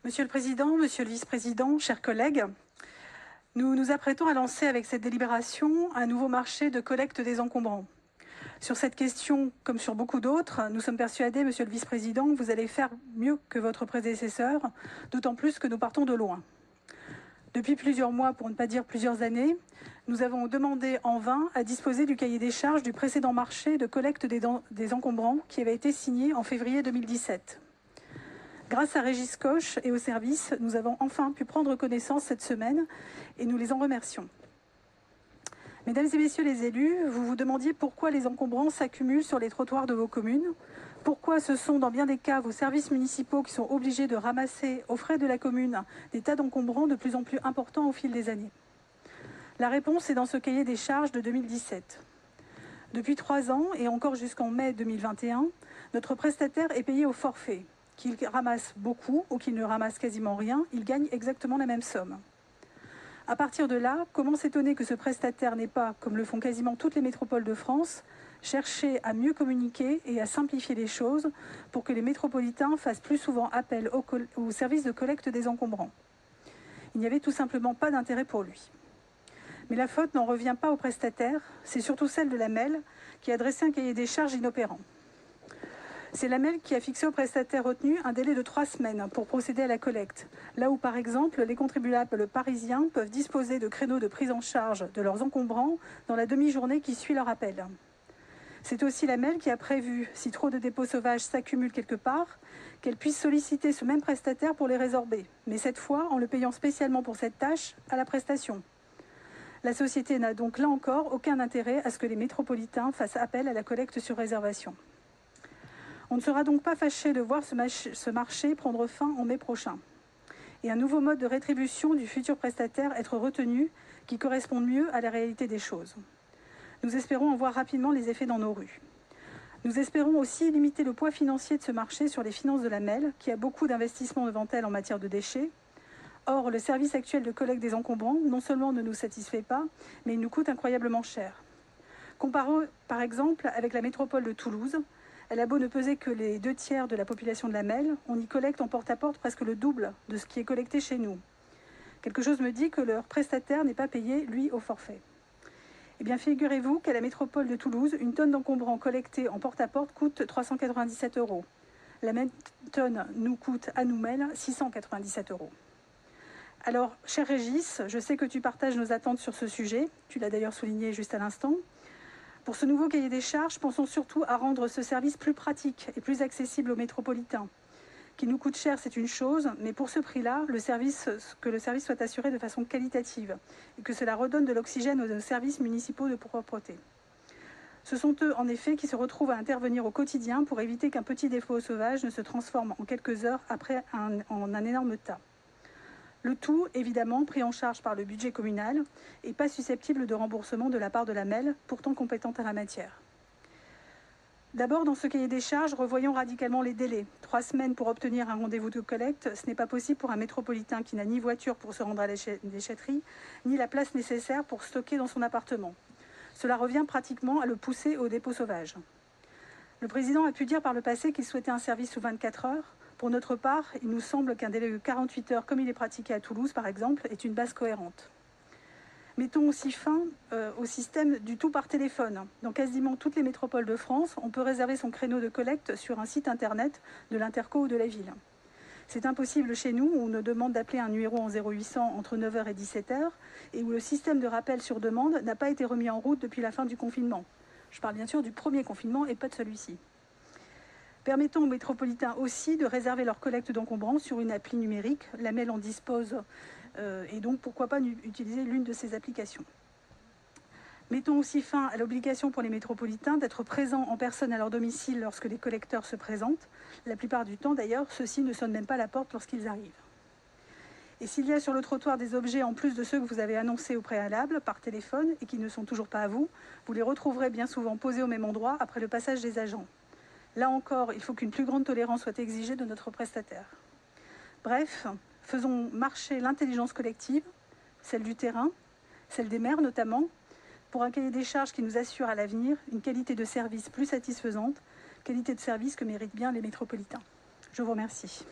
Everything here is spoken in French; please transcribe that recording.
Monsieur le Président, Monsieur le Vice-président, chers collègues, nous nous apprêtons à lancer avec cette délibération un nouveau marché de collecte des encombrants. Sur cette question, comme sur beaucoup d'autres, nous sommes persuadés, Monsieur le Vice-président, que vous allez faire mieux que votre prédécesseur, d'autant plus que nous partons de loin. Depuis plusieurs mois, pour ne pas dire plusieurs années, nous avons demandé en vain à disposer du cahier des charges du précédent marché de collecte des encombrants qui avait été signé en février 2017. Grâce à Régis Koch et au service, nous avons enfin pu prendre connaissance cette semaine et nous les en remercions. Mesdames et messieurs les élus, vous vous demandiez pourquoi les encombrants s'accumulent sur les trottoirs de vos communes, pourquoi ce sont dans bien des cas vos services municipaux qui sont obligés de ramasser aux frais de la commune des tas d'encombrants de plus en plus importants au fil des années. La réponse est dans ce cahier des charges de 2017. Depuis 3 ans et encore jusqu'en mai 2021, notre prestataire est payé au forfait. Qu'il ramasse beaucoup ou qu'il ne ramasse quasiment rien, il gagne exactement la même somme. À partir de là, comment s'étonner que ce prestataire n'ait pas, comme le font quasiment toutes les métropoles de France, cherché à mieux communiquer et à simplifier les choses pour que les métropolitains fassent plus souvent appel au service de collecte des encombrants. Il n'y avait tout simplement pas d'intérêt pour lui. Mais la faute n'en revient pas au prestataire, c'est surtout celle de la MEL qui a dressé un cahier des charges inopérant. C'est la MEL qui a fixé au prestataire retenu un délai de 3 semaines pour procéder à la collecte, là où par exemple les contribuables parisiens peuvent disposer de créneaux de prise en charge de leurs encombrants dans la demi-journée qui suit leur appel. C'est aussi la MEL qui a prévu, si trop de dépôts sauvages s'accumulent quelque part, qu'elle puisse solliciter ce même prestataire pour les résorber, mais cette fois en le payant spécialement pour cette tâche à la prestation. La société n'a donc là encore aucun intérêt à ce que les métropolitains fassent appel à la collecte sur réservation. On ne sera donc pas fâché de voir ce marché prendre fin en mai prochain et un nouveau mode de rétribution du futur prestataire être retenu qui corresponde mieux à la réalité des choses. Nous espérons en voir rapidement les effets dans nos rues. Nous espérons aussi limiter le poids financier de ce marché sur les finances de la MEL, qui a beaucoup d'investissements devant elle en matière de déchets. Or, le service actuel de collecte des encombrants non seulement ne nous satisfait pas, mais il nous coûte incroyablement cher. Comparons par exemple avec la métropole de Toulouse. Elle a beau ne peser que les 2/3 de la population de la MEL, on y collecte en porte-à-porte presque le double de ce qui est collecté chez nous. Quelque chose me dit que leur prestataire n'est pas payé, lui, au forfait. Eh bien, figurez-vous qu'à la métropole de Toulouse, une tonne d'encombrants collectés en porte-à-porte coûte 397 €. La même tonne nous coûte à nous MEL 697 €. Alors, cher Régis, je sais que tu partages nos attentes sur ce sujet, tu l'as d'ailleurs souligné juste à l'instant. Pour ce nouveau cahier des charges, pensons surtout à rendre ce service plus pratique et plus accessible aux métropolitains. Qu'il nous coûte cher, c'est une chose, mais pour ce prix-là, que le service soit assuré de façon qualitative et que cela redonne de l'oxygène aux services municipaux de propreté. Ce sont eux, en effet, qui se retrouvent à intervenir au quotidien pour éviter qu'un petit défaut sauvage ne se transforme en quelques heures après en un énorme tas. Le tout, évidemment, pris en charge par le budget communal et pas susceptible de remboursement de la part de la MEL, pourtant compétente en la matière. D'abord, dans ce cahier des charges, revoyons radicalement les délais. 3 semaines pour obtenir un rendez-vous de collecte, ce n'est pas possible pour un métropolitain qui n'a ni voiture pour se rendre à la déchetterie, ni la place nécessaire pour stocker dans son appartement. Cela revient pratiquement à le pousser au dépôt sauvage. Le président a pu dire par le passé qu'il souhaitait un service sous 24 heures. Pour notre part, il nous semble qu'un délai de 48 heures, comme il est pratiqué à Toulouse par exemple, est une base cohérente. Mettons aussi fin au système du tout par téléphone. Dans quasiment toutes les métropoles de France, on peut réserver son créneau de collecte sur un site internet de l'Interco ou de la ville. C'est impossible chez nous, où on nous demande d'appeler un numéro en 0800 entre 9 h et 17 h et où le système de rappel sur demande n'a pas été remis en route depuis la fin du confinement. Je parle bien sûr du premier confinement et pas de celui-ci. Permettons aux métropolitains aussi de réserver leur collecte d'encombrants sur une appli numérique. La MEL en dispose et donc pourquoi pas utiliser l'une de ces applications. Mettons aussi fin à l'obligation pour les métropolitains d'être présents en personne à leur domicile lorsque les collecteurs se présentent. La plupart du temps d'ailleurs, ceux-ci ne sonnent même pas à la porte lorsqu'ils arrivent. Et s'il y a sur le trottoir des objets en plus de ceux que vous avez annoncés au préalable par téléphone et qui ne sont toujours pas à vous, vous les retrouverez bien souvent posés au même endroit après le passage des agents. Là encore, il faut qu'une plus grande tolérance soit exigée de notre prestataire. Bref, faisons marcher l'intelligence collective, celle du terrain, celle des maires notamment, pour un cahier des charges qui nous assure à l'avenir une qualité de service plus satisfaisante, qualité de service que méritent bien les métropolitains. Je vous remercie.